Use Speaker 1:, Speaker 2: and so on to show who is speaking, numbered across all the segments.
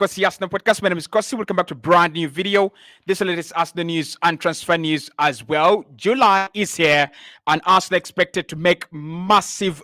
Speaker 1: Cossy Arsenal podcast. My name is Cossy. Welcome back to a brand new video. This is the latest Arsenal news and transfer news as well. July is here, and Arsenal expected to make massive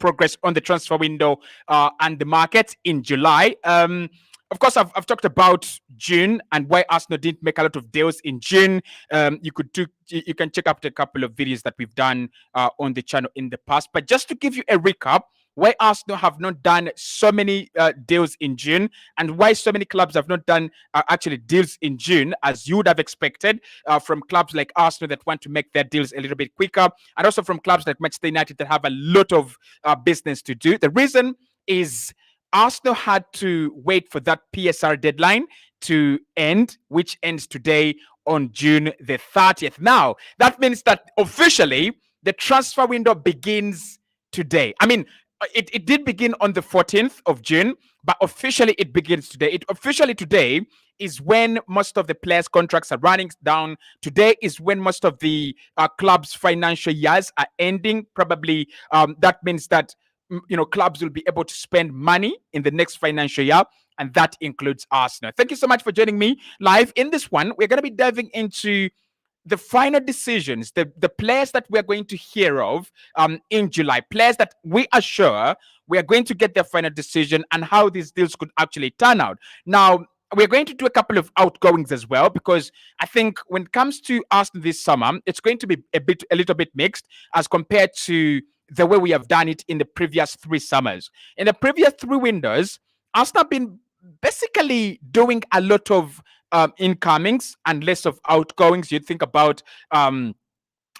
Speaker 1: progress on the transfer window and the market in July. Of course, I've talked about June and why Arsenal didn't make a lot of deals in June. You can check out a couple of videos that we've done on the channel in the past. But just to give you a recap, why Arsenal have not done so many deals in June, and why so many clubs have not done actually deals in June, as you would have expected from clubs like Arsenal that want to make their deals a little bit quicker, and also from clubs like Manchester United that have a lot of business to do. The reason is Arsenal had to wait for that PSR deadline to end, which ends today on June the 30th. Now, that means that officially the transfer window begins today. I mean, it did begin on the 14th of June, but officially it begins today. Officially today is when most of the players' contracts are running down. Today is when most of the clubs' financial years are ending. Probably that means that clubs will be able to spend money in the next financial year, and that includes Arsenal. Thank you so much for joining me live. In this one, we're going to be diving into the final decisions, the players that we're going to hear of in July, players that we are sure we are going to get their final decision, and how these deals could actually turn out. Now, we're going to do a couple of outgoings as well, because I think when it comes to Arsenal this summer, it's going to be a little bit mixed as compared to the way we have done it in the previous 3 summers. In the previous 3 windows, Arsenal have been basically doing a lot of incomings and less of outgoings. You'd think about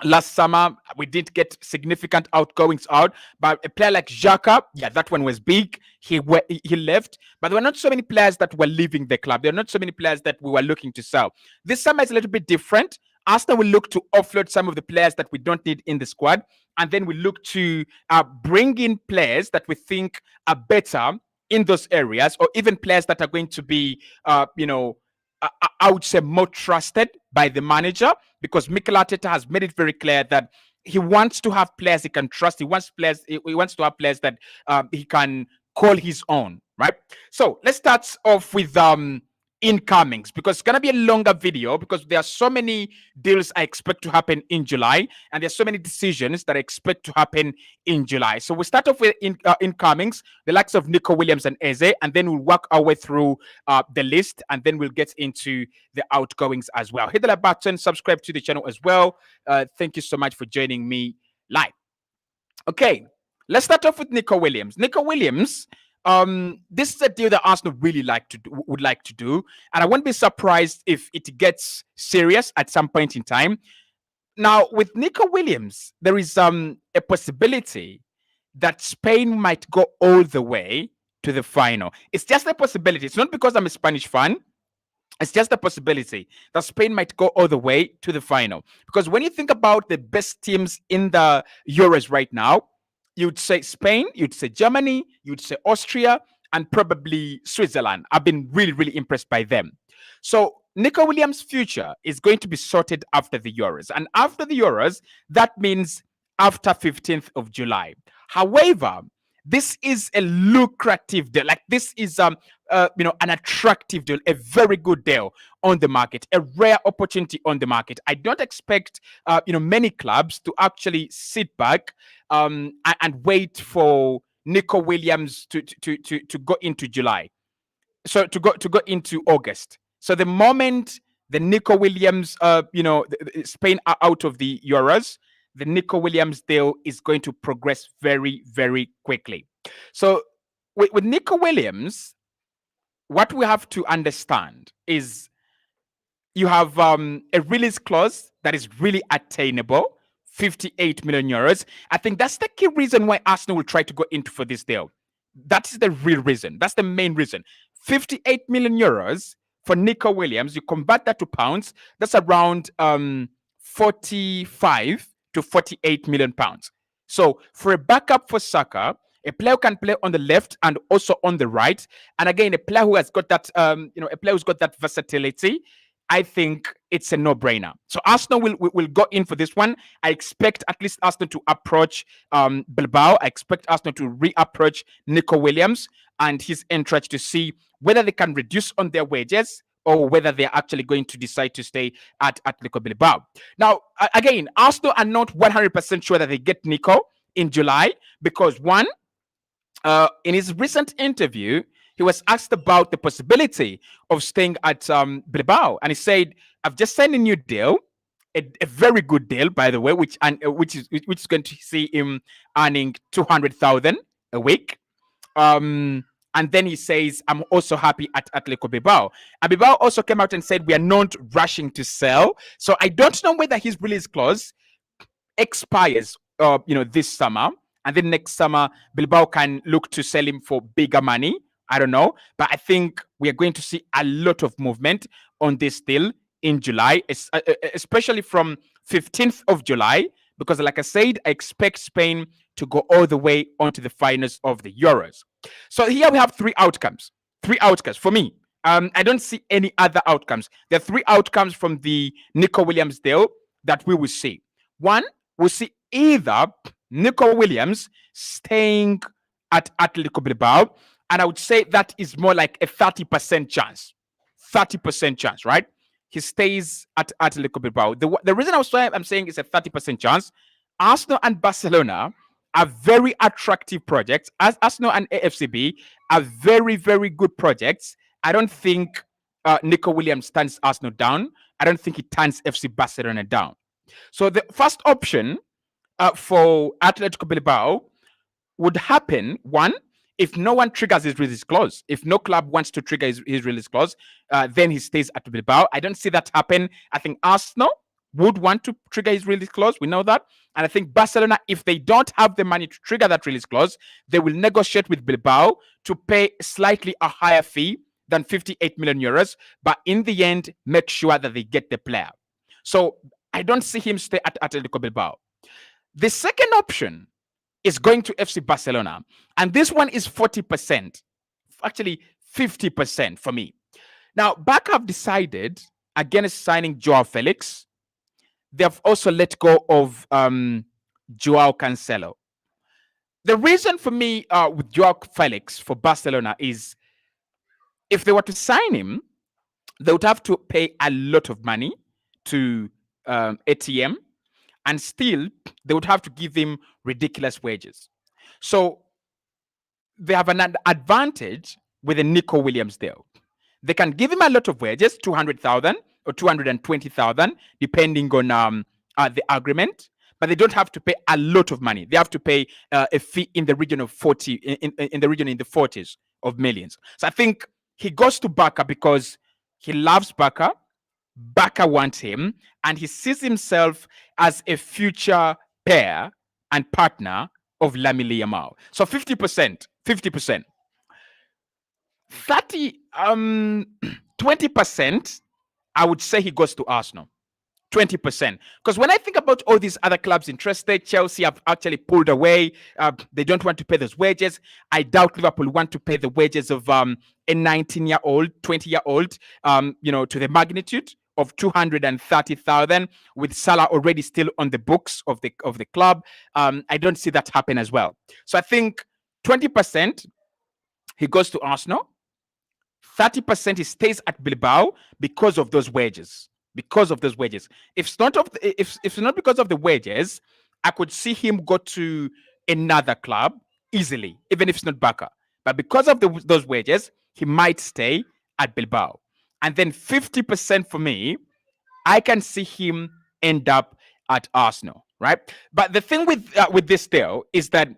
Speaker 1: last summer, we did get significant outgoings out, but a player like Xhaka, yeah, that one was big. He left, but there were not so many players that were leaving the club. There are not so many players that we were looking to sell. This summer is a little bit different. Arsenal will look to offload some of the players that we don't need in the squad, and then we look to bring in players that we think are better in those areas, or even players that are going to be, I would say, more trusted by the manager, because Mikel Arteta has made it very clear that he wants to have players he can trust. He wants to have players that he can call his own, right? So let's start off with incomings, because it's gonna be a longer video, because there are so many deals I expect to happen in July, and there's so many decisions that I expect to happen in July. So we'll start off with incomings, the likes of Nico Williams and Eze, and then we'll work our way through the list, and then we'll get into the outgoings as well. Hit the like button, subscribe to the channel as well. Thank you so much for joining me live. Okay, let's start off with Nico Williams. Nico Williams, this is a deal that Arsenal really would like to do, and I won't be surprised if it gets serious at some point in time. Now, with Nico Williams, there is a possibility that Spain might go all the way to the final. It's just a possibility. It's not because I'm a Spanish fan. It's just a possibility that Spain might go all the way to the final. Because when you think about the best teams in the Euros right now, you'd say Spain, you'd say Germany, you'd say Austria, and probably Switzerland. I've been really impressed by them. So Nico Williams' future is going to be sorted after the Euros. And after the Euros, that means after 15th of July. However, this is a lucrative deal. Like, this is an attractive deal, a very good deal on the market, a rare opportunity on the market. I don't expect many clubs to actually sit back and wait for Nico Williams to go into July. So to go into August. So the moment the Nico Williams, Spain are out of the Euros, the Nico Williams deal is going to progress very quickly. So with Nico Williams, what we have to understand is you have a release clause that is really attainable, 58 million euros. I think that's the key reason why Arsenal will try to go into for this deal. That's the real reason. That's the main reason. 58 million euros for Nico Williams. You convert that to pounds, that's around 45 to 48 million pounds. So for a backup for Saka, a player who can play on the left and also on the right, and again, a player who has got that, a player who's got that versatility, I think it's a no-brainer. So Arsenal will go in for this one. I expect at least Arsenal to approach Bilbao. I expect Arsenal to reapproach Nico Williams and his entourage to see whether they can reduce on their wages or whether they're actually going to decide to stay at Atletico Bilbao. Now, again, Arsenal are not 100% sure that they get Nico in July because one, in his recent interview, he was asked about the possibility of staying at Bilbao, and he said, "I've just signed a new deal, a very good deal, by the way, which is going to see him earning 200,000 a week." And then he says, "I'm also happy at Atletico Bilbao." And Bilbao also came out and said, "We are not rushing to sell." So I don't know whether his release clause expires, this summer, and then next summer Bilbao can look to sell him for bigger money. I don't know, but I think we are going to see a lot of movement on this deal in July, especially from 15th of July, because like I said, I expect Spain to go all the way onto the finals of the Euros. So here we have three outcomes for me. I don't see any other outcomes. There are three outcomes from the Nico Williams deal that we will see. One, we'll see either Nico Williams staying at Atletico Bilbao, and I would say that is more like a 30% chance. 30% chance, right? He stays at Atletico Bilbao. The reason I'm saying it's a 30% chance, Arsenal and Barcelona are very attractive projects. As Arsenal and AFCB are very, very good projects. I don't think Nico Williams turns Arsenal down. I don't think he turns FC Barcelona down. So the first option for Atletico Bilbao would happen, one, if no one triggers his release clause. If no club wants to trigger his release clause, then he stays at Bilbao. I don't see that happen. I think Arsenal would want to trigger his release clause. We know that. And I think Barcelona, if they don't have the money to trigger that release clause, they will negotiate with Bilbao to pay slightly a higher fee than 58 million euros. But in the end, make sure that they get the player. So I don't see him stay at Atletico Bilbao. The second option is going to FC Barcelona. And this one is 40%. Actually, 50% for me. Now, Barca have decided against signing Joao Felix. They have also let go of Joao Cancelo. The reason for me with Joao Felix for Barcelona is if they were to sign him, they would have to pay a lot of money to ATM, and still they would have to give him ridiculous wages. So they have an advantage with the Nico Williams deal. They can give him a lot of wages, 200,000 or 220,000, depending on the agreement, but they don't have to pay a lot of money. They have to pay a fee in the region of 40, in the region in the 40s of millions. So I think he goes to Barca because he loves Barca. Barca wants him, and he sees himself as a future pair and partner of Lamine Yamal. So 50%, 50%. 20%, I would say he goes to Arsenal. 20%. Because when I think about all these other clubs interested, Chelsea have actually pulled away. They don't want to pay those wages. I doubt Liverpool want to pay the wages of a 19-year-old, 20-year-old, to the magnitude of 230,000, with Salah already still on the books of the club. I don't see that happen as well. So I think 20% he goes to Arsenal. 30% he stays at Bilbao because of those wages. Because of those wages. If it's not because of the wages, I could see him go to another club easily, even if it's not Barca. But because of those wages, he might stay at Bilbao. And then 50% for me, I can see him end up at Arsenal, right? But the thing with this deal is that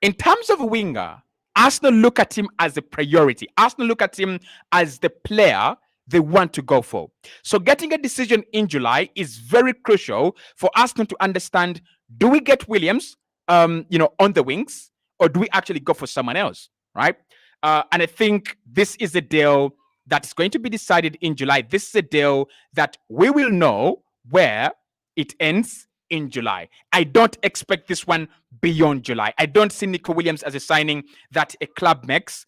Speaker 1: in terms of a winger, Arsenal look at him as a priority. Arsenal look at him as the player they want to go for. So getting a decision in July is very crucial for Arsenal to understand, do we get Williams on the wings, or do we actually go for someone else, right? And I think this is a deal that's going to be decided in July. This is a deal that we will know where it ends in July. I don't expect this one beyond July. I don't see Nico Williams as a signing that a club makes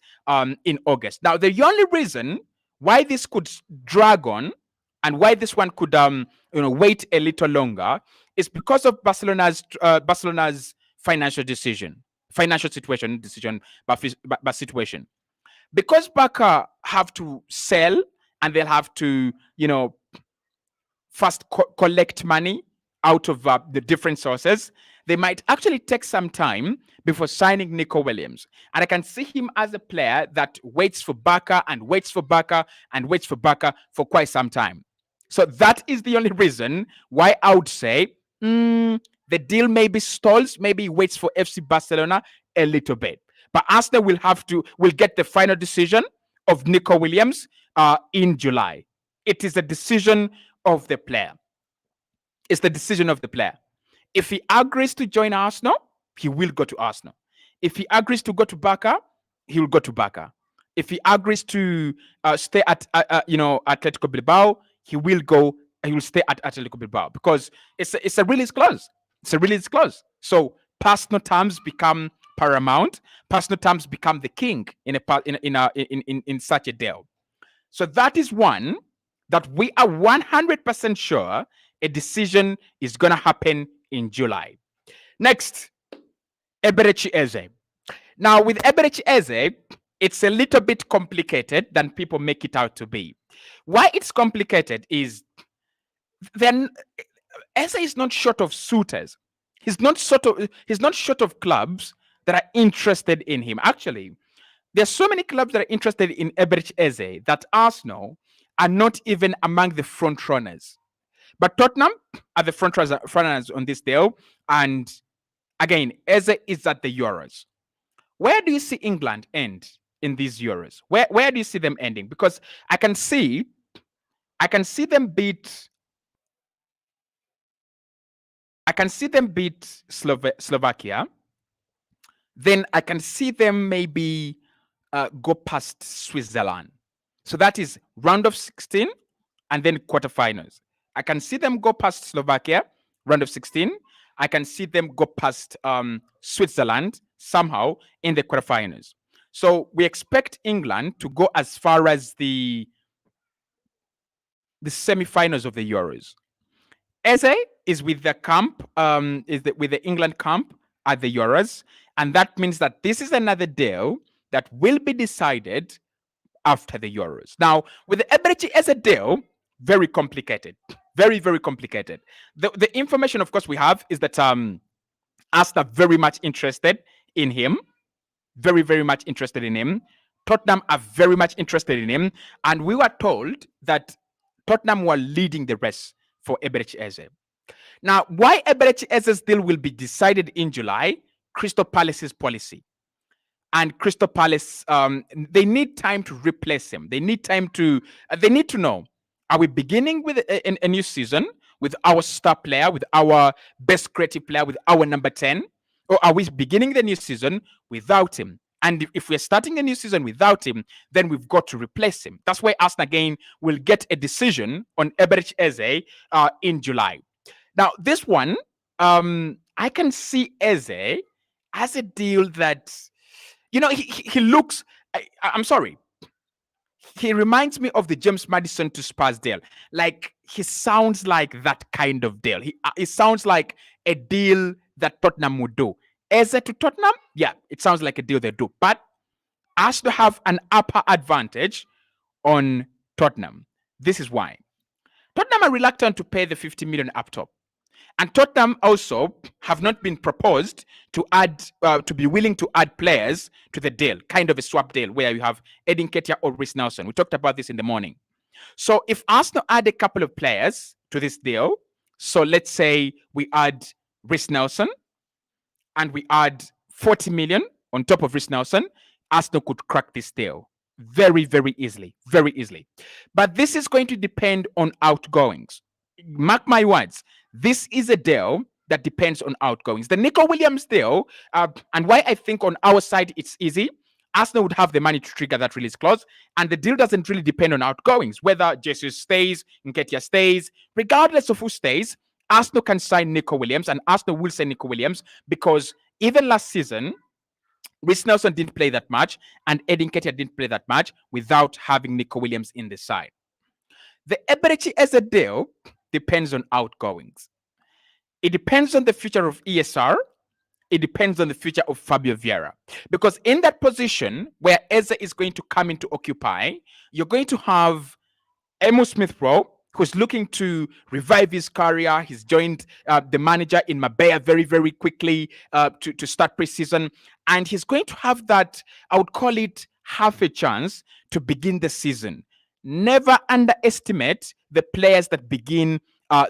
Speaker 1: in August. Now, the only reason why this could drag on and why this one could wait a little longer is because of Barcelona's financial situation. Because Barca have to sell and they'll have to, first collect money out of the different sources, they might actually take some time before signing Nico Williams. And I can see him as a player that waits for Barca and waits for Barca and waits for Barca for quite some time. So that is the only reason why I would say the deal maybe stalls, maybe waits for FC Barcelona a little bit. But Arsenal will get the final decision of Nico Williams in July. It is a decision of the player. It's the decision of the player. If he agrees to join Arsenal, he will go to Arsenal. If he agrees to go to Barca, he will go to Barca. If he agrees to stay at Atletico Bilbao, he will go. He will stay at Atletico Bilbao because it's a release clause. It's a release clause. So personal terms become paramount. Personal terms become the king in such a deal. So that is one that we are 100% sure a decision is going to happen in July. Next, Eberechi Eze. Now, with Eberechi Eze, it's a little bit complicated than people make it out to be. Why it's complicated is then Eze is not short of suitors. He's not short of clubs that are interested in him. Actually, there's so many clubs that are interested in Eberechi Eze that Arsenal are not even among the front runners. But Tottenham are the front runners on this deal. And again, Eze is at the Euros. Where do you see England end in these Euros? Where do you see them ending? Because I can see them beat Slovakia. Then I can see them maybe go past Switzerland. So that is round of 16 and then quarterfinals. I can see them go past Slovakia, round of 16. I can see them go past Switzerland somehow in the quarterfinals. So we expect England to go as far as the semifinals of the Euros. Eze is with the camp, with the England camp at the Euros, and that means that this is another deal that will be decided after the Euros. Now, with the Eberechi Eze deal, very complicated, very, very complicated. The information, of course, we have is that Arsenal very much interested in him, very, very much interested in him. Tottenham are very much interested in him, and we were told that Tottenham were leading the race for Eberechi Eze. Now, why Eberechi Eze's deal will be decided in July? Crystal Palace's policy. And Crystal Palace, they need time to replace him. They need time to, they need to know, are we beginning with a new season with our star player, with our best creative player, with our number 10? Or are we beginning the new season without him? And if we're starting the new season without him, then we've got to replace him. That's why Arsenal again will get a decision on Eberechi Eze in July. Now, this one, I can see Eze as a deal that, he looks, I'm sorry, he reminds me of the James Maddison to Spurs deal. Like, he sounds like that kind of deal. He sounds like a deal that Tottenham would do. Eze to Tottenham, yeah, it sounds like a deal they do. But Arsenal have an upper advantage on Tottenham. This is why. Tottenham are reluctant to pay the 50 million up top. And Tottenham also have not been proposed to add, to be willing to add players to the deal, kind of a swap deal where you have Edin Ketia or Reece Nelson. We talked about this in the morning. So if Arsenal add a couple of players to this deal, so let's say we add Reece Nelson and we add 40 million on top of Reece Nelson, Arsenal could crack this deal very, very easily, very easily. But this is going to depend on outgoings. Mark my words, this is a deal that depends on outgoings. The Nico Williams deal, and why I think on our side it's easy, Arsenal would have the money to trigger that release clause, and the deal doesn't really depend on outgoings. Whether Jesus stays, Nketiah stays, regardless of who stays, Arsenal can sign Nico Williams, and Arsenal will sign Nico Williams because even last season, Reece Nelson didn't play that much, and Edin Ketia didn't play that much without having Nico Williams in the side. The Eberechi Eze deal depends on outgoings. It depends on the future of ESR. it depends on the future of Fabio Vieira. Because in that position where Eze is going to come in to occupy, you're going to have Emo Smith Rowe, who's looking to revive his career. He's joined the manager in Marbella very, very quickly to start preseason. And he's going to have that, I would call it half a chance to begin the season. Never underestimate the players that begin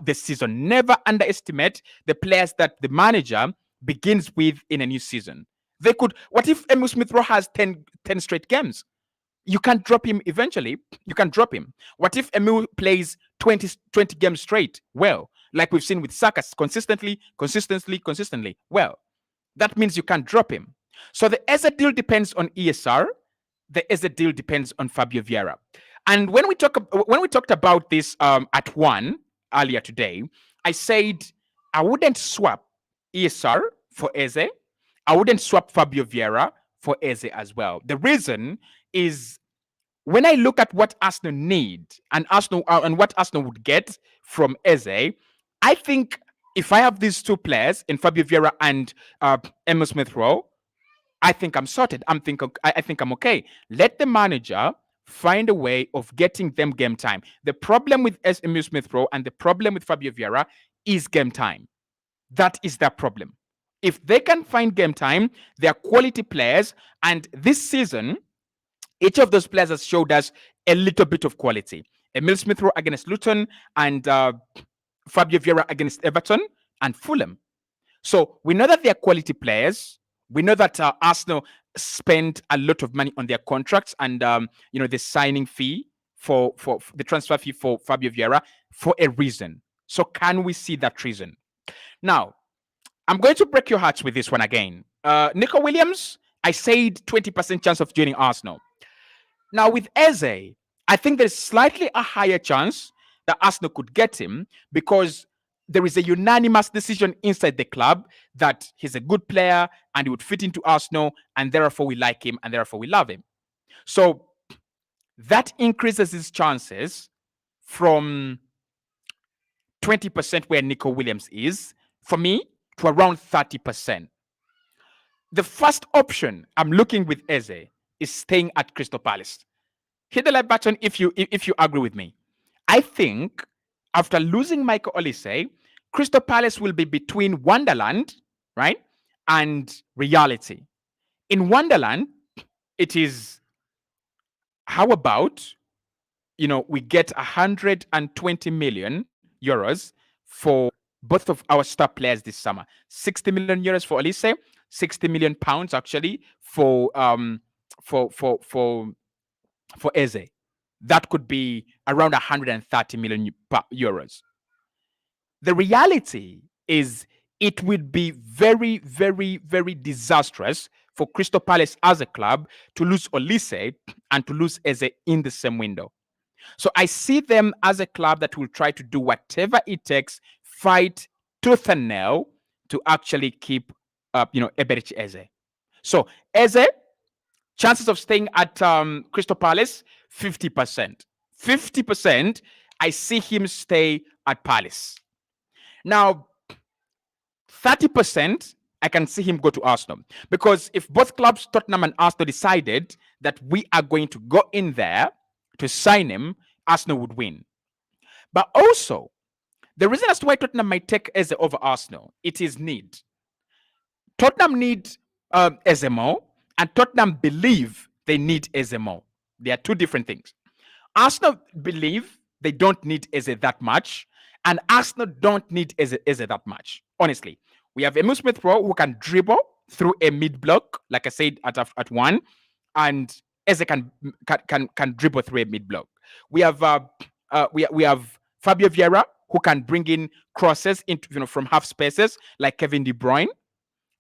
Speaker 1: the season. Never underestimate the players that the manager begins with in a new season. They could, what if Emo Smith Rowe has 10 straight games? You can drop him eventually. You can drop him. What if Emil plays 20 games straight? Well, like we've seen with Saka, consistently. Well, that means you can drop him. So the Eze deal depends on ESR. The Eze deal depends on Fabio Vieira. And when we talked about this at 1 earlier today, I said I wouldn't swap ESR for Eze. I wouldn't swap Fabio Vieira for Eze as well. The reason is when I look at what Arsenal need and what Arsenal would get from Eze, I think if I have these two players in Fabio Vieira and Emil Smith Rowe, I think I'm sorted. I think I'm okay. Let the manager find a way of getting them game time. The problem with Emil Smith Rowe and the problem with Fabio Vieira is game time. That is their problem. If they can find game time, they're quality players. And this season, each of those players has showed us a little bit of quality. Emil Smith Rowe against Luton and Fabio Vieira against Everton and Fulham. So we know that they're quality players. We know that Arsenal spent a lot of money on their contracts and the signing fee for the transfer fee for Fabio Vieira for a reason. So can we see that reason? Now, I'm going to break your hearts with this one again. Nico Williams, I said 20% chance of joining Arsenal. Now, with Eze, I think there's slightly a higher chance that Arsenal could get him because there is a unanimous decision inside the club that he's a good player and he would fit into Arsenal, and therefore we like him and therefore we love him. So that increases his chances from 20% where Nico Williams is, for me, to around 30%. The first option I'm looking with Eze is staying at Crystal Palace. Hit the like button if you agree with me. I think after losing Michael Olise, Crystal Palace will be between Wonderland, right, and reality. In Wonderland, it is, how about, we get 120 million euros for both of our star players this summer. 60 million euros for Olise, 60 million pounds actually for Eze. That could be around 130 million euros. The reality is it would be very, very, very disastrous for Crystal Palace as a club to lose Olise and to lose Eze in the same window. So I see them as a club that will try to do whatever it takes, fight tooth and nail to actually keep Eberechi Eze. So Eze, chances of staying at Crystal Palace, 50%. 50%, I see him stay at Palace. Now, 30%, I can see him go to Arsenal. Because if both clubs, Tottenham and Arsenal, decided that we are going to go in there to sign him, Arsenal would win. But also, the reason as to why Tottenham might take Eze over Arsenal, it is need. Tottenham need Eze more, and Tottenham believe they need Eze more. They are two different things. Arsenal believe they don't need Eze that much, and Arsenal don't need Eze that much. Honestly, we have Emil Smith Rowe who can dribble through a mid block, like I said at 1, and Eze can dribble through a mid block. We have Fabio Vieira who can bring in crosses into from half spaces like Kevin De Bruyne.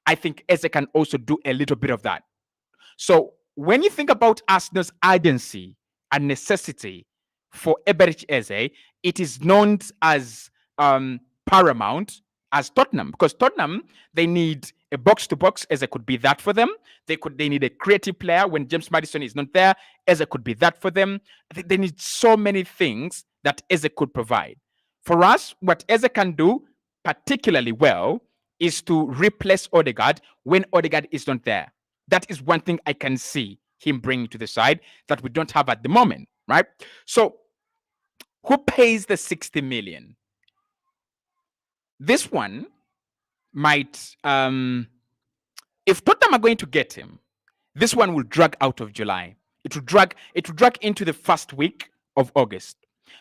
Speaker 1: I think Eze can also do a little bit of that. So when you think about Arsenal's urgency and necessity for Eberechi Eze, it is known as paramount as Tottenham, because Tottenham, they need a box-to-box. Eze could be that for them. They need a creative player when James Maddison is not there. Eze could be that for them. They need so many things that Eze could provide. For us, what Eze can do particularly well is to replace Odegaard when Odegaard is not there. That is one thing I can see him bringing to the side that we don't have at the moment, right? So, who pays the 60 million? This one might, if Tottenham are going to get him, this one will drag out of July. It will drag into the first week of August.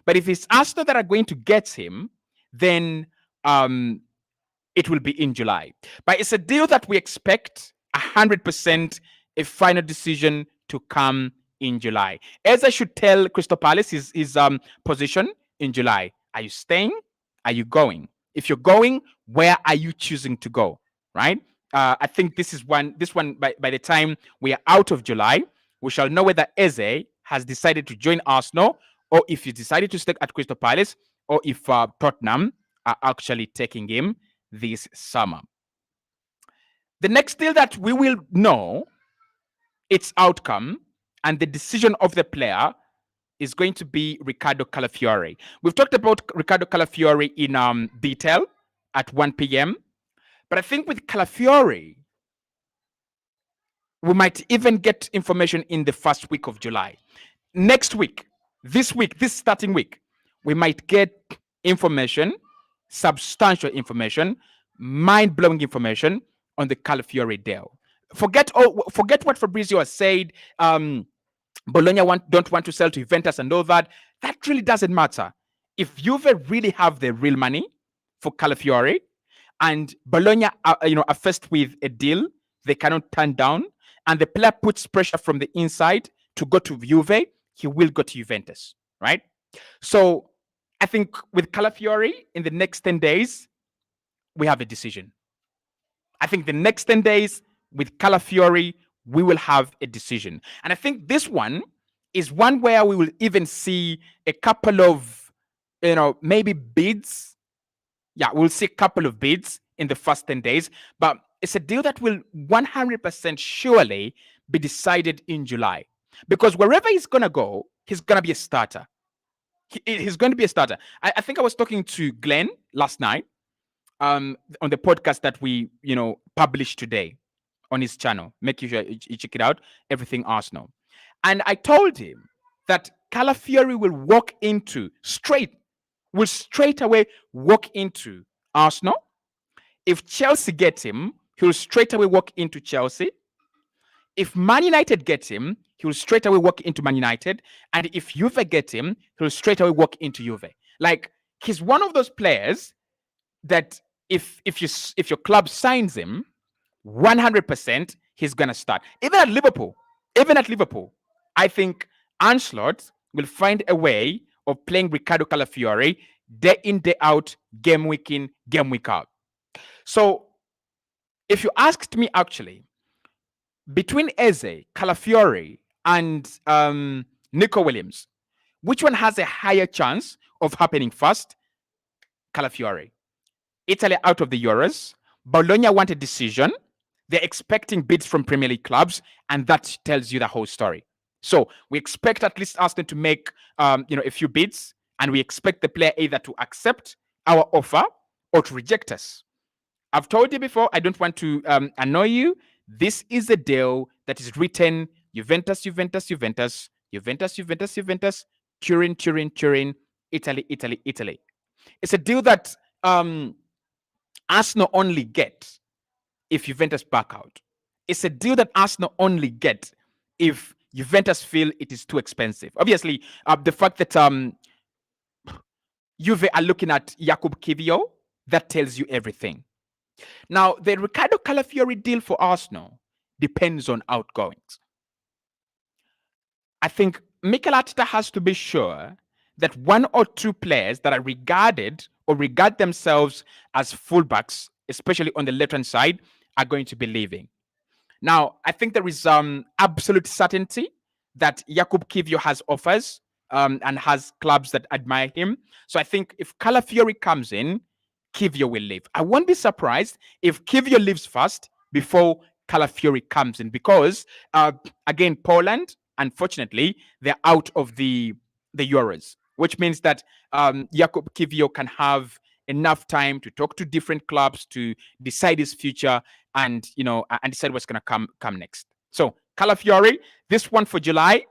Speaker 1: But if it's Arsenal that are going to get him, then it will be in July. But it's a deal that we expect 100% a final decision to come in July. Eze should tell Crystal Palace his position in July. Are you staying? Are you going? If you're going, where are you choosing to go? Right? I think this one by the time we are out of July, we shall know whether Eze has decided to join Arsenal, or if he decided to stay at Crystal Palace, or if Tottenham are actually taking him this summer. The next deal that we will know its outcome and the decision of the player is going to be Ricardo Calafiori. We've talked about Ricardo Calafiori in detail at 1 p.m. But I think with Calafiori, we might even get information in the first week of July. Next week, this starting week, we might get information, substantial information, mind-blowing information on the Calafiori deal. Forget what Fabrizio has said. Bologna don't want to sell to Juventus and all that. That really doesn't matter. If Juve really have the real money for Calafiori, and Bologna are faced with a deal they cannot turn down, and the player puts pressure from the inside to go to Juve, he will go to Juventus, right? So I think with Calafiori, in the next 10 days, we have a decision. I think the next 10 days with Calafiori, we will have a decision. And I think this one is one where we will even see a couple of, maybe bids. Yeah, we'll see a couple of bids in the first 10 days, but it's a deal that will 100% surely be decided in July. Because wherever he's going to go, he's going to be a starter. He's going to be a starter. I think I was talking to Glenn last night on the podcast that we, published today on his channel. Make sure you check it out, Everything Arsenal. And I told him that Calafiori will straight away walk into Arsenal. If Chelsea gets him, he'll straight away walk into Chelsea. If Man United gets him, he'll straight away walk into Man United. And if Juve gets him, he'll straight away walk into Juve. Like, he's one of those players that if your club signs him, 100% he's gonna start. Even at Liverpool, I think Ancelotti will find a way of playing Ricardo Calafiori day in, day out, game week in, game week out. So, if you asked me, actually, between Eze, Calafiori, and Nico Williams, which one has a higher chance of happening first? Calafiori. Italy out of the Euros. Bologna want a decision. They're expecting bids from Premier League clubs, and that tells you the whole story. So we expect at least Arsenal to make a few bids, and we expect the player either to accept our offer or to reject us. I've told you before, I don't want to annoy you. This is a deal that is written Juventus, Juventus, Juventus, Juventus, Juventus, Juventus, Turin, Turin, Turin, Italy, Italy, Italy. It's a deal that Arsenal only get if Juventus back out. It's a deal that Arsenal only get if Juventus feel it is too expensive. Obviously, the fact that Juve are looking at Jakub Kiwior, that tells you everything. Now, the Ricardo Calafiori deal for Arsenal depends on outgoings. I think Mikel Arteta has to be sure that one or two players that are regarded or regard themselves as fullbacks, especially on the left-hand side, are going to be leaving. Now, I think there is absolute certainty that Jakub Kiwior has offers and has clubs that admire him. So I think if Calafiori comes in, Kiwior will leave. I won't be surprised if Kiwior leaves first before Calafiori comes in, because again, Poland, unfortunately, they're out of the Euros, which means that Jakub Kiwior can have enough time to talk to different clubs to decide his future and and decide what's gonna come next. So Calafiori, this one for July,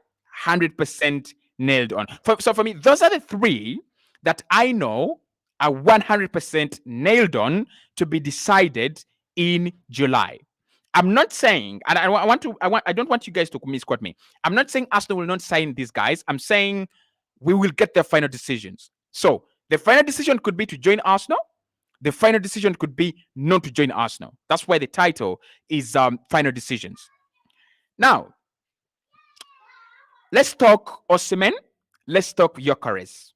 Speaker 1: 100% nailed on. So for me, those are the three that I know are 100% nailed on to be decided in July. I'm not saying, and I don't want you guys to misquote me. I'm not saying Arsenal will not sign these guys. I'm saying we will get their final decisions. So the final decision could be to join Arsenal. The final decision could be not to join Arsenal. That's why the title is final decisions. Now, let's talk Osimhen. Let's talk Gyokeres,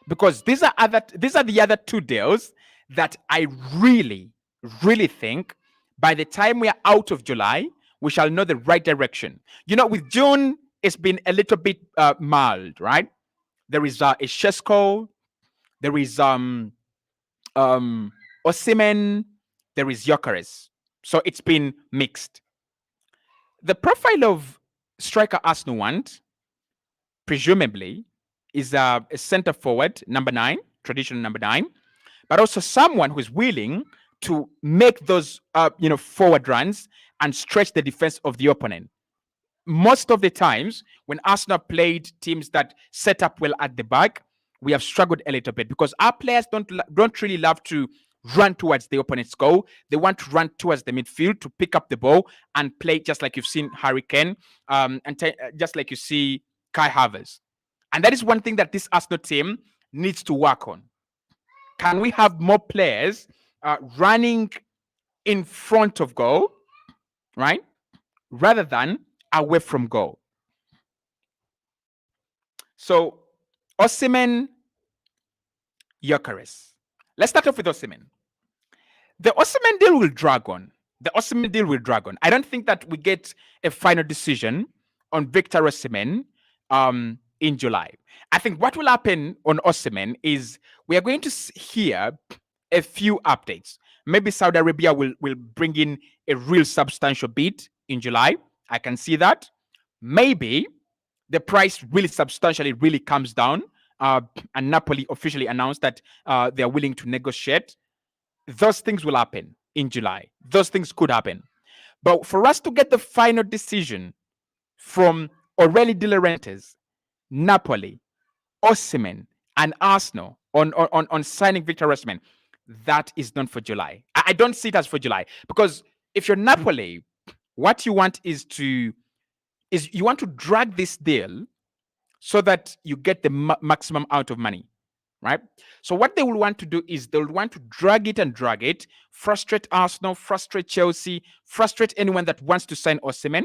Speaker 1: because these are the other two deals that I really, really think by the time we are out of July, we shall know the right direction. With June, it's been a little bit mild, right? There is a Shesko, there is Osimhen, there is Gyokeres. So it's been mixed. The profile of striker Arsenal want, presumably, is a center forward, number 9, traditional number 9, but also someone who is willing to make those forward runs and stretch the defense of the opponent. Most of the times when Arsenal played teams that set up well at the back, we have struggled a little bit because our players don't really love to run towards the opponent's goal. They want to run towards the midfield to pick up the ball and play just like you've seen Harry Kane, just like you see Kai Havertz. And that is one thing that this Arsenal team needs to work on. Can we have more players running in front of goal, right, rather than away from goal? So, Osimhen, Gyokeres. Let's start off with Osimhen. The Osimhen deal will drag on. I don't think that we get a final decision on Victor Osimhen in July. I think what will happen on Osimhen is we are going to hear a few updates. Maybe Saudi Arabia will bring in a real substantial bid in July. I can see that. Maybe the price really substantially really comes down and Napoli officially announced that they are willing to negotiate. Those things will happen in July. Those things could happen. But for us to get the final decision from Aureli De Laurentiis, Napoli, Osimhen, and Arsenal on signing Victor Osimhen, that is not for July. I don't see it as for July, because if you're Napoli, what you want is you want to drag this deal so that you get the maximum out of money, right? So what they will want to do is they'll want to drag it, frustrate Arsenal, frustrate Chelsea, frustrate anyone that wants to sign Osimhen,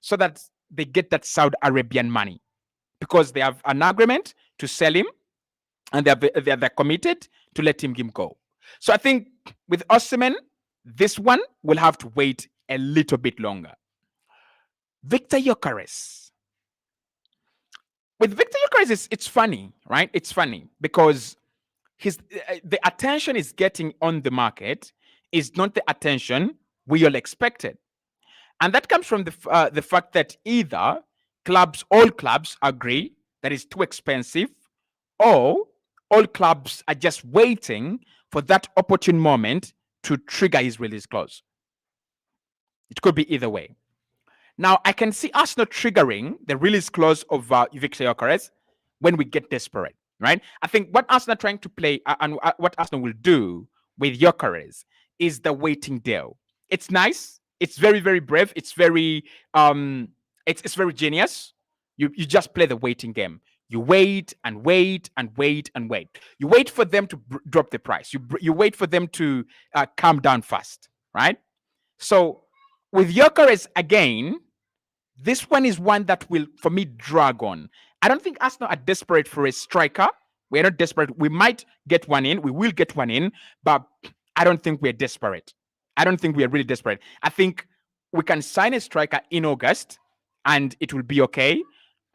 Speaker 1: so that they get that Saudi Arabian money, because they have an agreement to sell him and they're committed to let him go. So I think with Osimhen, this one will have to wait a little bit longer. Victor Gyokeres. With Victor Gyokeres, it's funny, right? It's funny because the attention is getting on the market is not the attention we all expected. And that comes from the fact that either all clubs agree that it's too expensive, or all clubs are just waiting for that opportune moment to trigger his release clause. It could be either way. Now, I can see Arsenal triggering the release clause of Victor Gyokeres when we get desperate, right? I think what Arsenal are trying to play and what Arsenal will do with Gyokeres is the waiting deal. It's nice. It's very, very brave. It's very, it's very genius. You just play the waiting game. You wait and wait and wait and wait. You wait for them to drop the price. You wait for them to calm down fast, right? So with Gyokeres again, this one is one that will, for me, drag on. I don't think Arsenal are desperate for a striker. We're not desperate. We might get one in. We will get one in, but I don't think we're desperate. I don't think we are really desperate. I think we can sign a striker in August and it will be okay.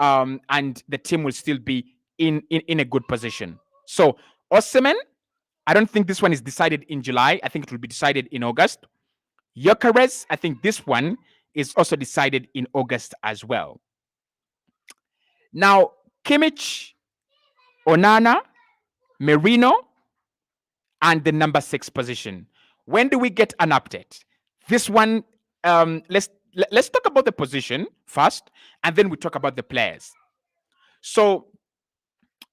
Speaker 1: And the team will still be in a good position. So Osimhen, I don't think this one is decided in July. I think it will be decided in August. Gyokeres, I think this one is also decided in August as well. Now, Kimmich, Onana, Merino, and the number 6 position. When do we get an update? This one, let's talk about the position first, and then we talk about the players. So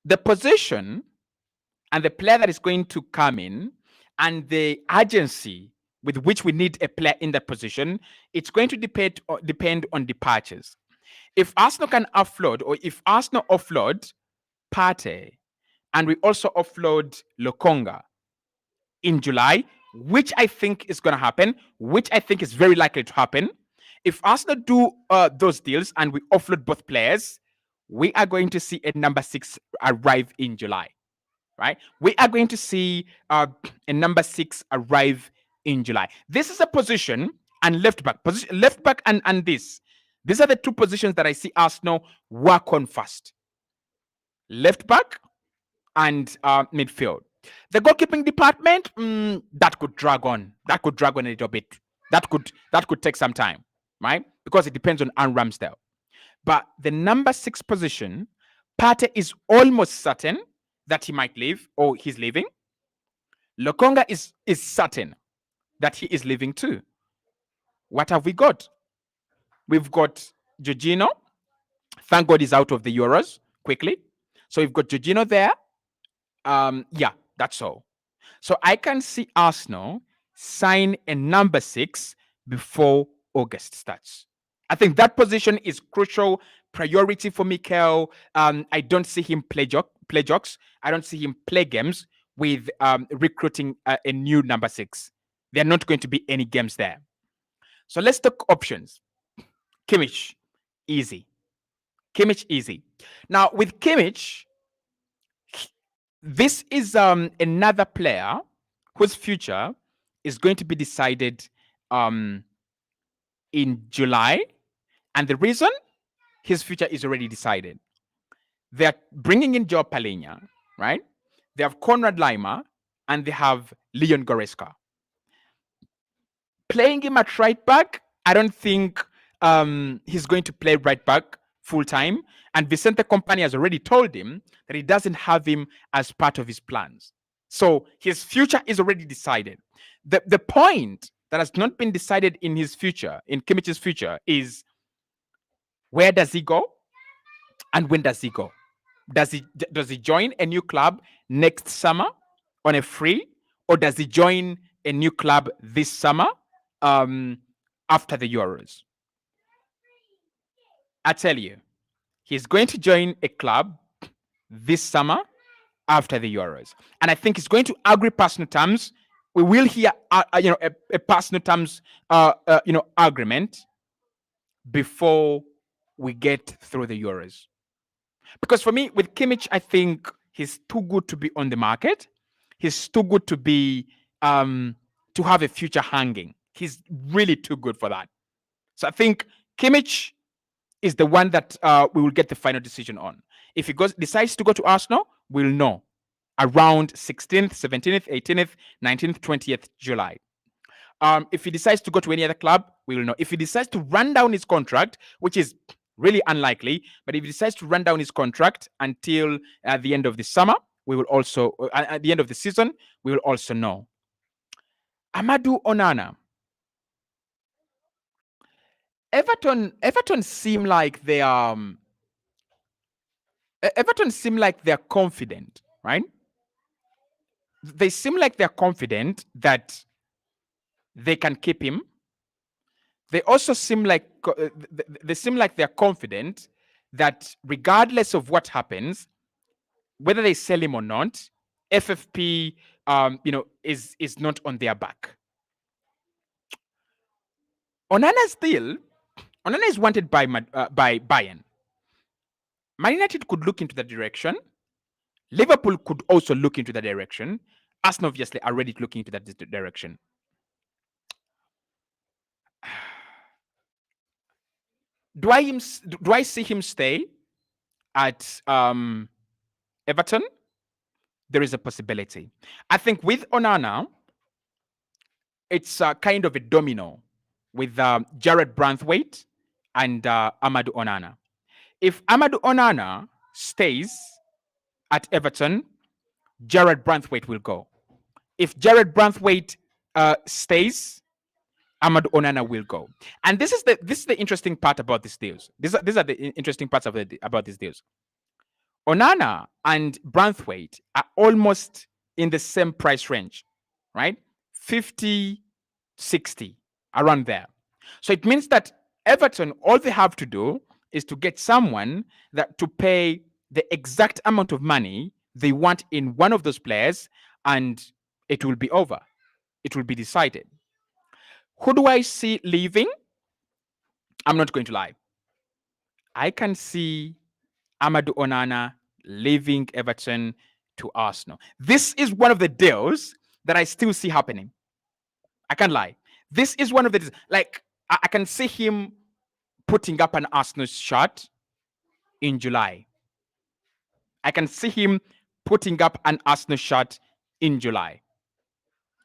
Speaker 1: the position and the player that is going to come in and the urgency with which we need a player in that position, it's going to depend on departures. If Arsenal can offload, or if Arsenal offload Partey, and we also offload Lokonga in July, which I think is going to happen, which I think is very likely to happen. If Arsenal do those deals and we offload both players, we are going to see a number 6 arrive in July, right? We are going to see a number 6 arrive in July. This is a position and left back, and this. These are the two positions that I see Arsenal work on first. Left back and midfield. The goalkeeping department, that could drag on. That could drag on a little bit. That could take some time, right? Because it depends on Aaron Ramsdale. But the number 6 position, Partey is almost certain that he might leave or he's leaving. Lokonga is certain that he is leaving too. What have we got? We've got Jorginho. Thank God he's out of the Euros quickly. So we've got Jorginho there. Yeah, that's all. So I can see Arsenal sign a number 6 before August starts. I think that position is crucial, priority for Mikel. I don't see him play jokes. I don't see him play games with recruiting a new number 6. There are not going to be any games there. So let's talk options. Kimmich, easy. Kimmich, easy. Now with Kimmich, this is another player whose future is going to be decided in July. And the reason? His future is already decided. They're bringing in Joe Palhinha, right? They have Konrad Laimer, and they have Leon Goretzka. Playing him at right back, I don't think he's going to play right back full time. And Vicente Kompany has already told him that he doesn't have him as part of his plans. So his future is already decided. The point that has not been decided in his future, in Kimmich's future, is where does he go and when does he go? Does he join a new club next summer on a free, or does he join a new club this summer after the Euros? I tell you, he's going to join a club this summer after the Euros, and I think he's going to agree personal terms. We will hear, a personal terms, agreement before we get through the Euros. Because for me, with Kimmich, I think he's too good to be on the market. He's too good to be to have a future hanging. He's really too good for that. So I think Kimmich is the one that we will get the final decision on. If he decides to go to Arsenal, we'll know around 16th, 17th, 18th, 19th, 20th July. If he decides to go to any other club, we will know. If he decides to run down his contract, which is really unlikely, but if he decides to run down his contract until the end of the summer, we will also, at the end of the season, we will also know. Amadou Onana. Everton seem like they are. Everton seem like they're confident, right? They seem like they're confident that they can keep him. They also seem like they're confident that regardless of what happens, whether they sell him or not, FFP, is not on their back. Onana is wanted by Bayern. Man United could look into that direction. Liverpool could also look into that direction. Arsenal obviously are ready to look into that direction. Do I see him stay at Everton? There is a possibility. I think with Onana, it's kind of a domino with Jared Branthwaite and Amadou Onana. If Amadou Onana stays at Everton, Jared Branthwaite will go. if Jared Branthwaite stays, Ahmad Onana will go. And this is the interesting part about these deals. These are the interesting parts about these deals. Onana and Branthwaite are almost in the same price range, right? 50, 60, around there. So it means that Everton, all they have to do is to get someone that to pay the exact amount of money they want in one of those players, and it will be over. It will be decided. Who do I see leaving? I'm not going to lie. I can see Amadou Onana leaving Everton to Arsenal. This is one of the deals that I still see happening. I can't lie. This is one of the, like, I can see him putting up an Arsenal shirt in July. I can see him putting up an Arsenal shirt in July.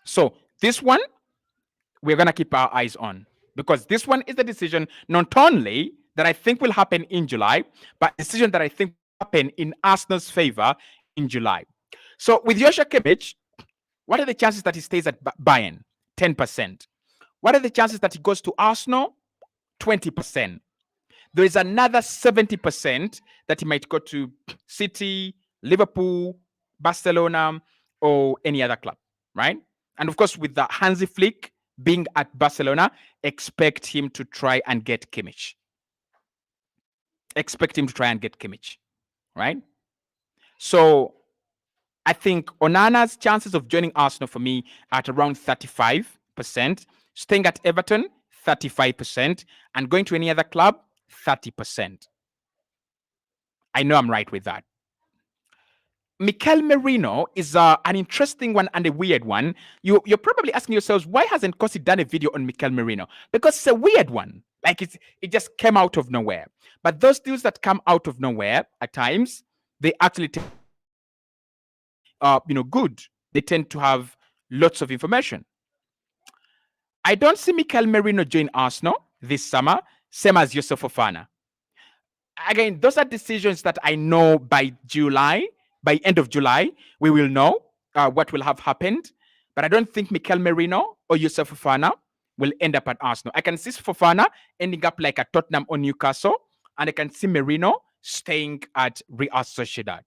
Speaker 1: So this one, we're going to keep our eyes on, because this one is the decision not only that I think will happen in July, but a decision that I think will happen in Arsenal's favor in July. So with Joshua Kimmich, what are the chances that he stays at Bayern? 10%. What are the chances that he goes to Arsenal? 20%. There is another 70% that he might go to City, Liverpool, Barcelona, or any other club, right? And of course, with the Hansi Flick being at Barcelona, expect him to try and get Kimmich. Expect him to try and get Kimmich, right? So I think Onana's chances of joining Arsenal for me are at around 35%, staying at Everton, 35%, and going to any other club, 30%. I know I'm right with that. Mikel Merino is an interesting one and a weird one. You're probably asking yourselves, why hasn't Cossy done a video on Mikel Merino? Because it's a weird one. Like it just came out of nowhere. But those deals that come out of nowhere at times, they actually good. They tend to have lots of information. I don't see Mikel Merino join Arsenal this summer, same as Yusuf Fofana. Again, those are decisions that I know by end of July, we will know what will have happened. But I don't think Mikel Merino or Yusuf Fofana will end up at Arsenal. I can see Fofana ending up like at Tottenham or Newcastle, and I can see Merino staying at Real Sociedad.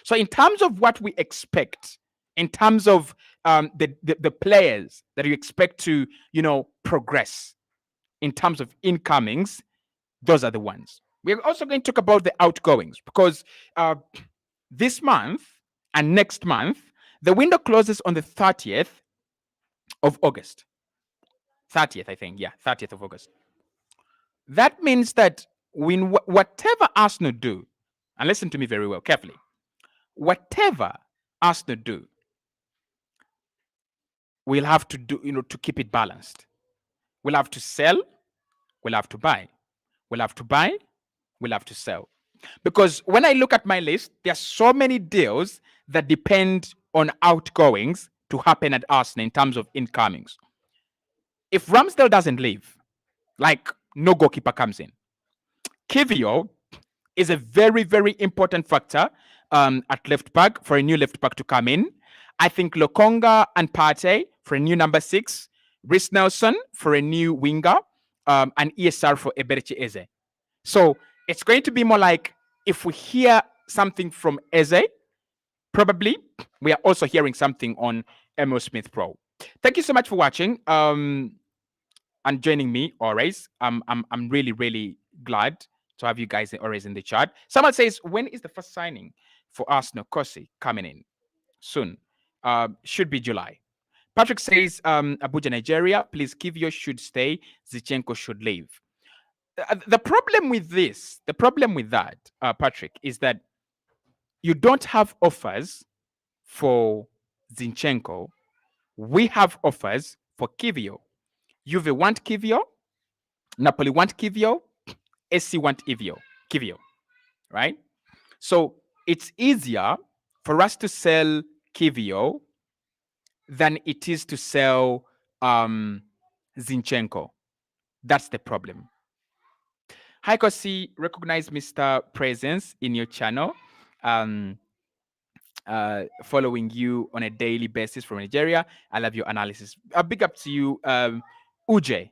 Speaker 1: So in terms of what we expect, in terms of the players that you expect to, progress in terms of incomings, those are the ones. We're also going to talk about the outgoings, because this month and next month, the window closes on the 30th of August. 30th, I think. Yeah, 30th of August. That means that when whatever Arsenal do, and listen to me very well, carefully, whatever Arsenal do, we'll have to do, to keep it balanced. We'll have to sell, we'll have to buy. We'll have to buy, we'll have to sell. Because when I look at my list, there are so many deals that depend on outgoings to happen at Arsenal in terms of incomings. If Ramsdale doesn't leave, like no goalkeeper comes in, Kivio is a very, very important factor at left back for a new left back to come in. I think Lokonga and Partey for a new number 6, Rhys Nelson for a new winger, and ESR for Eberechi Eze. So it's going to be more like, if we hear something from Eze, probably we are also hearing something on Emil Smith Pro. Thank you so much for watching and joining me always. I'm really, really glad to have you guys always in the chat. Someone says, when is the first signing for Arsenal? Cossy coming in soon. Should be July. Patrick says, Abuja, Nigeria, please, Kivio should stay, Zinchenko should leave. The problem with that, Patrick, is that you don't have offers for Zinchenko. We have offers for Kivio. Juve want Kivio, Napoli want Kivio, AC want Kivio, right? So it's easier for us to sell Kivio than it is to sell Zinchenko. That's the problem. Hi, Cossy. Recognize Mr. Presence in your channel. following you on a daily basis from Nigeria. I love your analysis. A big up to you, Uje.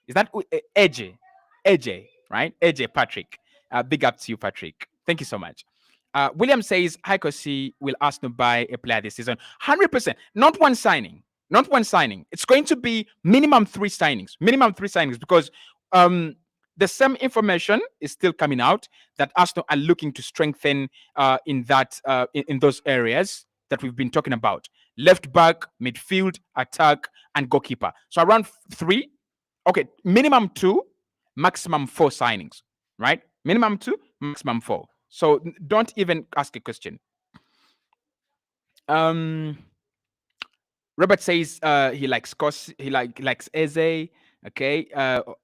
Speaker 1: Is that Eze? Eze, right? Eze Patrick. Big up to you, Patrick. Thank you so much. William says, Hi, Cossy, will Arsenal buy a player this season? 100%. Not one signing. Not one signing. It's going to be minimum 3 signings. Minimum 3 signings because the same information is still coming out that Arsenal are looking to strengthen in those areas that we've been talking about: left back, midfield, attack, and goalkeeper. So around 3. Okay, minimum 2, maximum 4 signings, right? Minimum 2, maximum 4. So don't even ask a question. Robert says he likes Cossy, he likes Eze. Okay,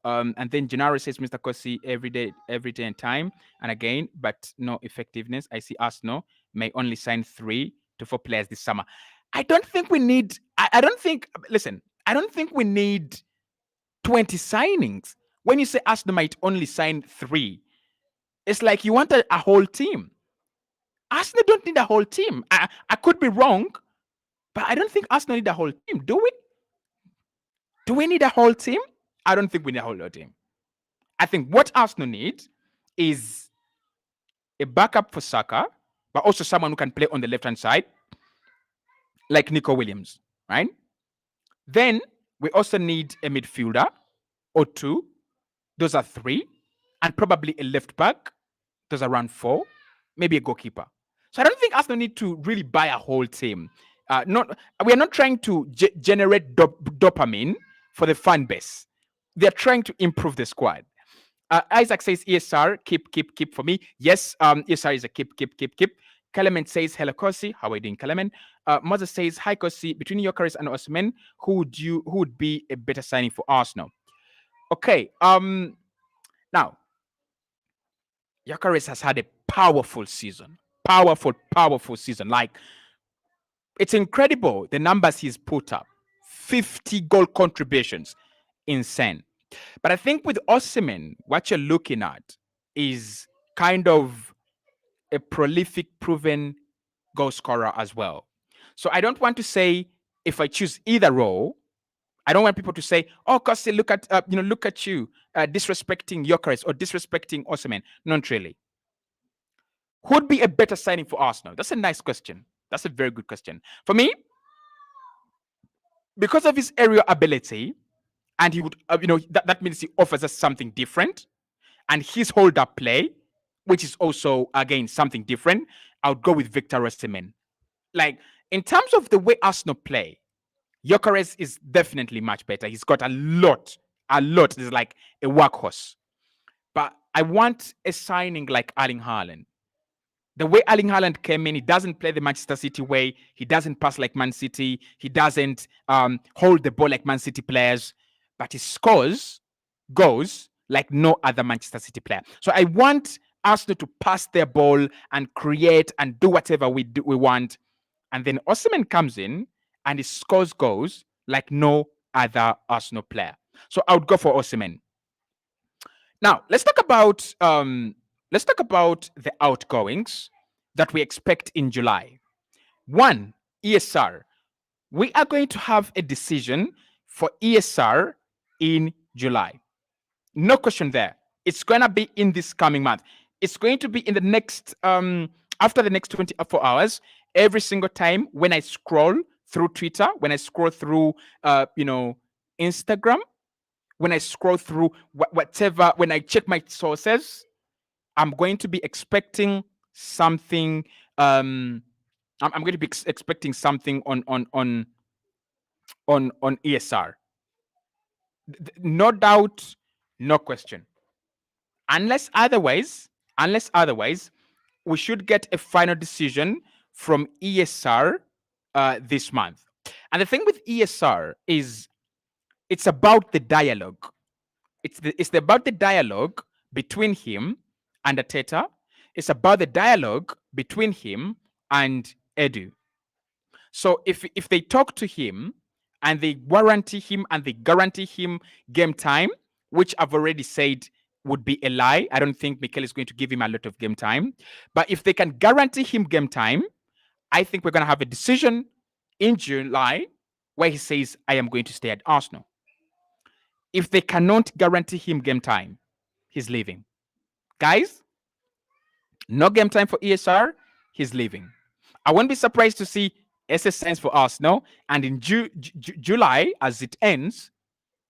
Speaker 1: and then Gennaro says Mr. Cossy every day and time and again, but no effectiveness. I see Arsenal may only sign 3 to 4 players this summer. I don't think we need. I don't think. Listen, I don't think we need 20 signings. When you say Arsenal might only sign 3, it's like you want a whole team. Arsenal don't need a whole team. I could be wrong, but I don't think Arsenal need a whole team. Do we? Do we need a whole team? I don't think we need a whole team. I think what Arsenal need is a backup for Saka, but also someone who can play on the left-hand side, like Nico Williams, right? Then we also need a midfielder or 2. Those are 3. And probably a left back. Those are around 4. Maybe a goalkeeper. So I don't think Arsenal need to really buy a whole team. We are not trying to generate dopamine for the fan base. They're trying to improve the squad. Isaac says ESR, keep for me. Yes, ESR is a keep. Clement says, hello, Cossy. How are you doing, Clement? Moses says, hi, Cossy. Between Gyokeres and Osimhen, who would be a better signing for Arsenal? Okay. Now, Gyokeres has had a powerful season. Powerful season. Like, it's incredible the numbers he's put up. 50 goal contributions. Insane. But I think with Osimhen, what you're looking at is kind of a prolific, proven goal scorer as well. So I don't want to say if I choose either role, I don't want people to say, "Oh, Cossy, look at you disrespecting Gyokeres or disrespecting Osimhen." Not really. Who'd be a better signing for Arsenal? That's a nice question. That's a very good question. For me, because of his aerial ability, and he would, that means he offers us something different, and his hold-up play, which is also, again, something different, I would go with Victor Osimhen. Like, in terms of the way Arsenal play, Gyokeres is definitely much better. He's got a lot. It's like a workhorse. But I want a signing like Erling Haaland. The way Erling Haaland came in, he doesn't play the Manchester City way. He doesn't pass like Man City. He doesn't hold the ball like Man City players. But he scores goals like no other Manchester City player. So I want Arsenal to pass their ball and create and do whatever we want. And then Osimhen comes in and he scores goals like no other Arsenal player. So I would go for Osimhen. Now, let's talk about the outgoings that we expect in July. 1, ESR. We are going to have a decision for ESR in July. No question there. It's going to be in this coming month. It's going to be in the next, after the next 24 hours, every single time when I scroll through Twitter, when I scroll through, Instagram, when I scroll through whatever, when I check my sources, I'm going to be expecting something. I'm going to be expecting something on ESR. No doubt, no question. Unless otherwise, we should get a final decision from ESR this month. And the thing with ESR is it's about the dialogue. It's about the dialogue between him and Arteta. It's about the dialogue between him and Edu. So if they talk to him and they guarantee him game time, which I've already said would be a lie. I don't think Mikel is going to give him a lot of game time. But if they can guarantee him game time I think we're going to have a decision in July where he says, I am going to stay at Arsenal. If they cannot guarantee him game time, he's leaving. Guys, no game time for ESR, he's leaving. I won't be surprised to see SS signs for Arsenal, and in July, as it ends,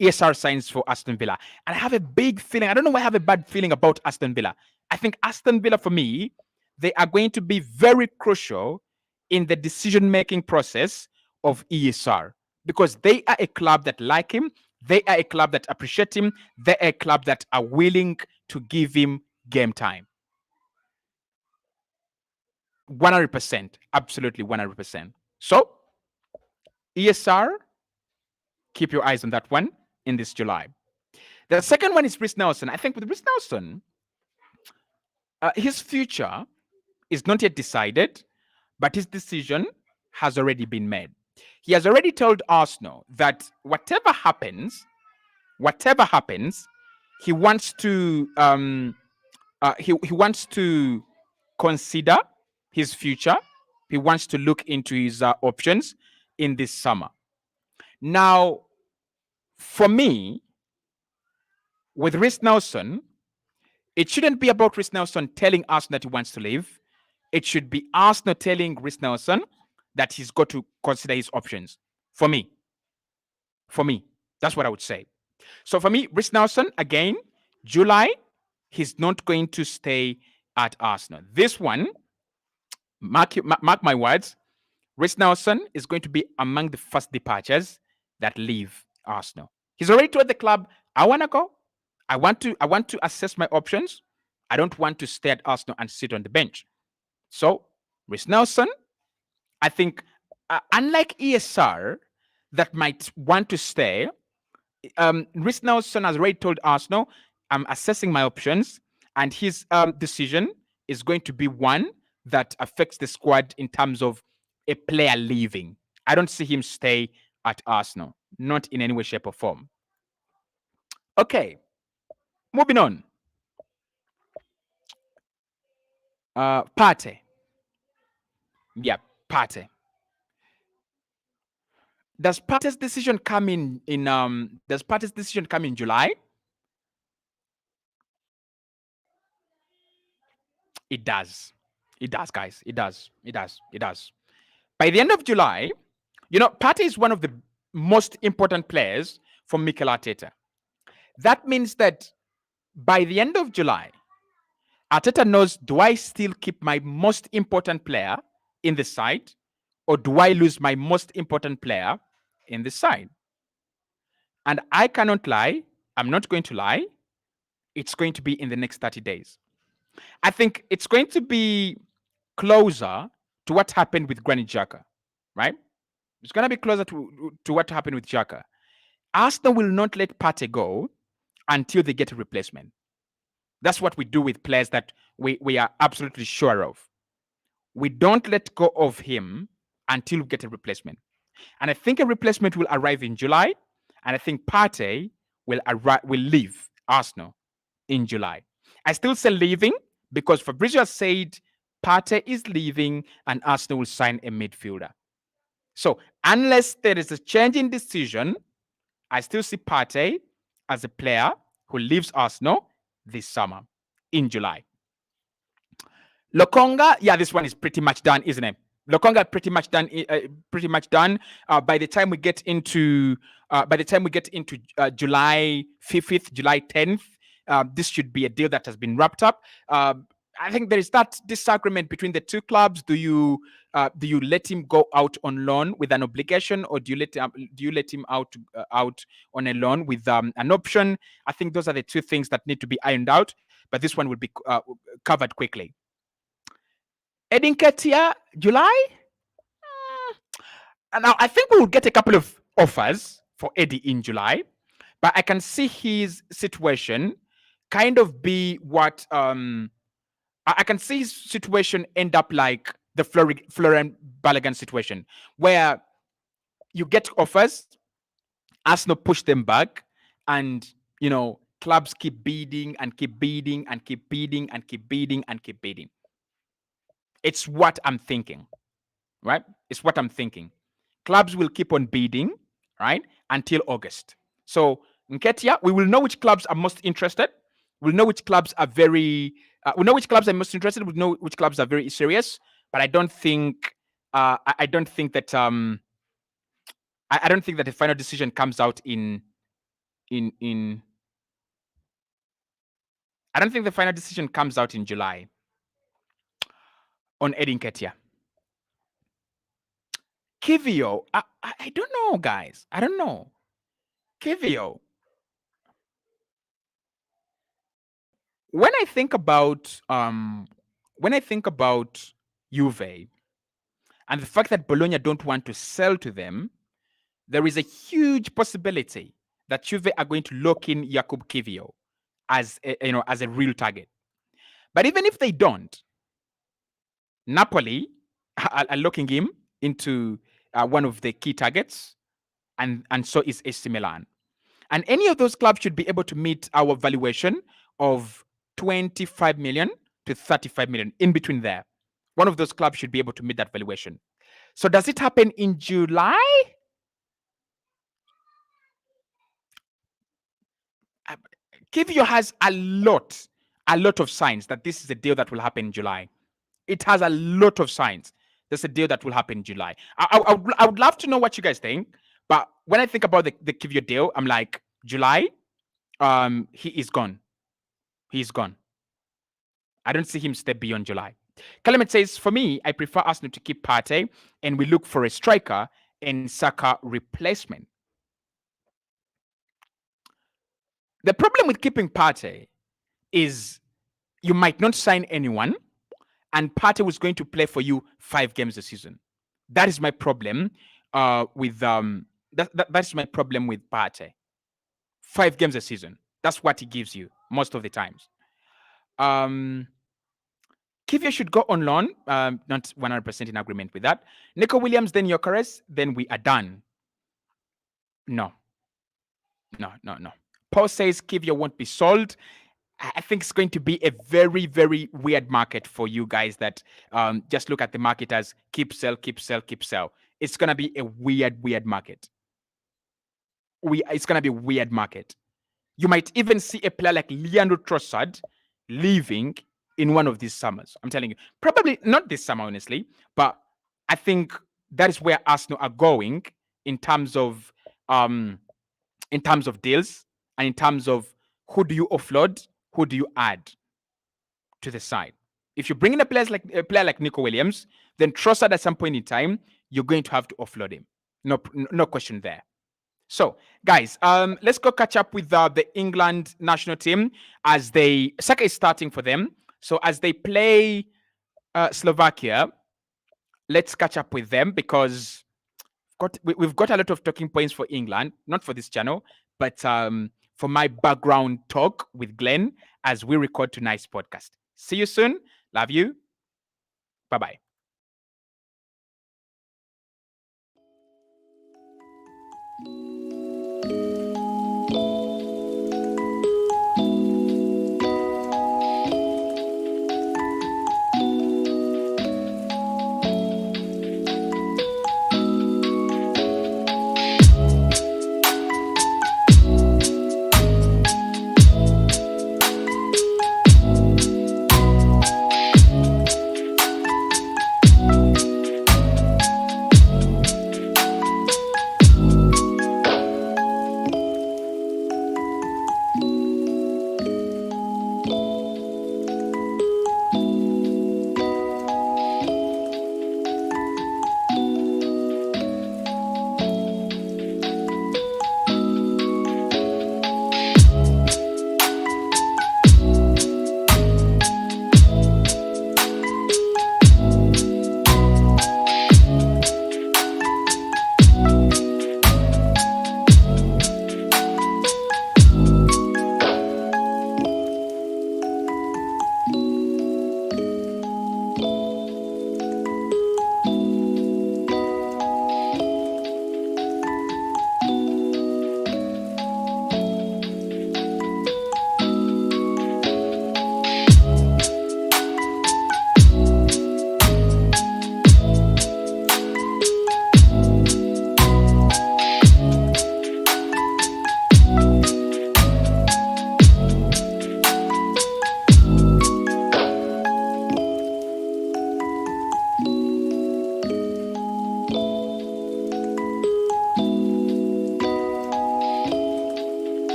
Speaker 1: ESR signs for Aston Villa. And I have a big feeling, I don't know why I have a bad feeling about Aston Villa. I think Aston Villa, for me, they are going to be very crucial in the decision-making process of ESR because they are a club that like him, they are a club that appreciate him, they are a club that are willing to give him game time. 100%, absolutely 100%. So, ESR, keep your eyes on that one in this July. The second one is Reiss Nelson. I think with Reiss Nelson, his future is not yet decided, but his decision has already been made. He has already told Arsenal that whatever happens, he wants to he wants to consider his future. He wants to look into his options in this summer. Now, for me, with Reiss Nelson, it shouldn't be about Reiss Nelson telling Arsenal that he wants to leave. It should be Arsenal telling Reiss Nelson that he's got to consider his options. For me, that's what I would say. So for me, Reiss Nelson, again, July, he's not going to stay at Arsenal. This one, mark my words, Reiss Nelson is going to be among the first departures that leave Arsenal. He's already told the club, I want to go. I want to assess my options. I don't want to stay at Arsenal and sit on the bench. So, Reiss Nelson, I think, unlike ESR, that might want to stay, Reiss Nelson has already told Arsenal, I'm assessing my options, and his decision is going to be one that affects the squad in terms of a player leaving. I don't see him stay at Arsenal, not in any way, shape, or form. Okay, moving on. Partey. Yeah, Partey. Does Partey's decision come in does Partey's decision come in July? It does. It does, guys. It does. It does. It does. By the end of July, Partey is one of the most important players for Mikel Arteta. That means that by the end of July, Arteta knows, do I still keep my most important player in the side, or do I lose my most important player in the side? And I cannot lie. I'm not going to lie. It's going to be in the next 30 days. I think it's going to be closer to what happened with Granit Xhaka, right? It's going to be closer to what happened with Xhaka. Arsenal will not let Partey go until they get a replacement. That's what we do with players that we are absolutely sure of. We don't let go of him until we get a replacement. And I think a replacement will arrive in July. And I think Partey will leave Arsenal in July. I still say leaving because Fabrizio said Partey is leaving and Arsenal will sign a midfielder. So unless there is a change in decision, I still see Partey as a player who leaves Arsenal this summer in July. Lokonga, yeah, this one is pretty much done, isn't it? Lokonga pretty much done. By the time we get into July 5th, July 10th, this should be a deal that has been wrapped up. I think there is that disagreement between the two clubs. Do you let him go out on loan with an obligation, or do you let him out on a loan with an option? I think those are the two things that need to be ironed out. But this one will be covered quickly. Edin Ketia, July? And now I think we will get a couple of offers for Eddie in July, but I can see his situation kind of be what I can see his situation end up like the Florian Balogun situation, where you get offers, Arsenal push them back, and clubs keep bidding and keep bidding and keep bidding and keep bidding and keep bidding. It's what I'm thinking. right? It's what I'm thinking. Clubs will keep on bidding, right, until August. So Nketiah, we will know which clubs are most interested. We'll know which clubs are very. We know which clubs are most interested. We know which clubs are very serious. But I don't think. I don't think that. I don't think that the final decision comes out in. I don't think the final decision comes out in July on Eddie Nketiah. Kivio, I don't know, guys. I don't know. Kivio. When I think about Juve and the fact that Bologna don't want to sell to them, there is a huge possibility that Juve are going to lock in Jakub Kivio as as a real target. But even if they don't, Napoli are locking him into one of the key targets, and so is AC Milan. And any of those clubs should be able to meet our valuation of 25 million to 35 million, in between there. One of those clubs should be able to meet that valuation. So does it happen in July? Kivio has a lot of signs that this is a deal that will happen in July. It has a lot of signs. There's a deal that will happen in July. I would love to know what you guys think. But when I think about the Kivio deal, I'm like, July, he is gone. He's gone. I don't see him step beyond July. Clement says, for me, I prefer Arsenal to keep Partey and we look for a striker and Saka replacement. The problem with keeping Partey is you might not sign anyone, and Partey was going to play for you 5 games a season. That is my problem that's my problem with Partey. 5 games a season. That's what he gives you most of the times. Kivia should go on loan. Not 100% in agreement with that. Nico Williams, then Gyokeres, then we are done. No. Paul says Kivia won't be sold. I think it's going to be a very, very weird market for you guys that just look at the market as keep, sell, keep, sell, keep, sell. It's going to be a weird market. It's going to be a weird market. You might even see a player like Leandro Trossard leaving in one of these summers. I'm telling you, probably not this summer, honestly, but I think that is where Arsenal are going in terms of deals and in terms of who do you offload, who do you add to the side. If you bring in a player like Nico Williams, then Trossard at some point in time, you're going to have to offload him. No question there. So, guys, let's go catch up with the England national team as Saka is starting for them. So, as they play Slovakia, let's catch up with them because we've got a lot of talking points for England, not for this channel, but for my background talk with Glenn as we record tonight's podcast. See you soon. Love you. Bye-bye.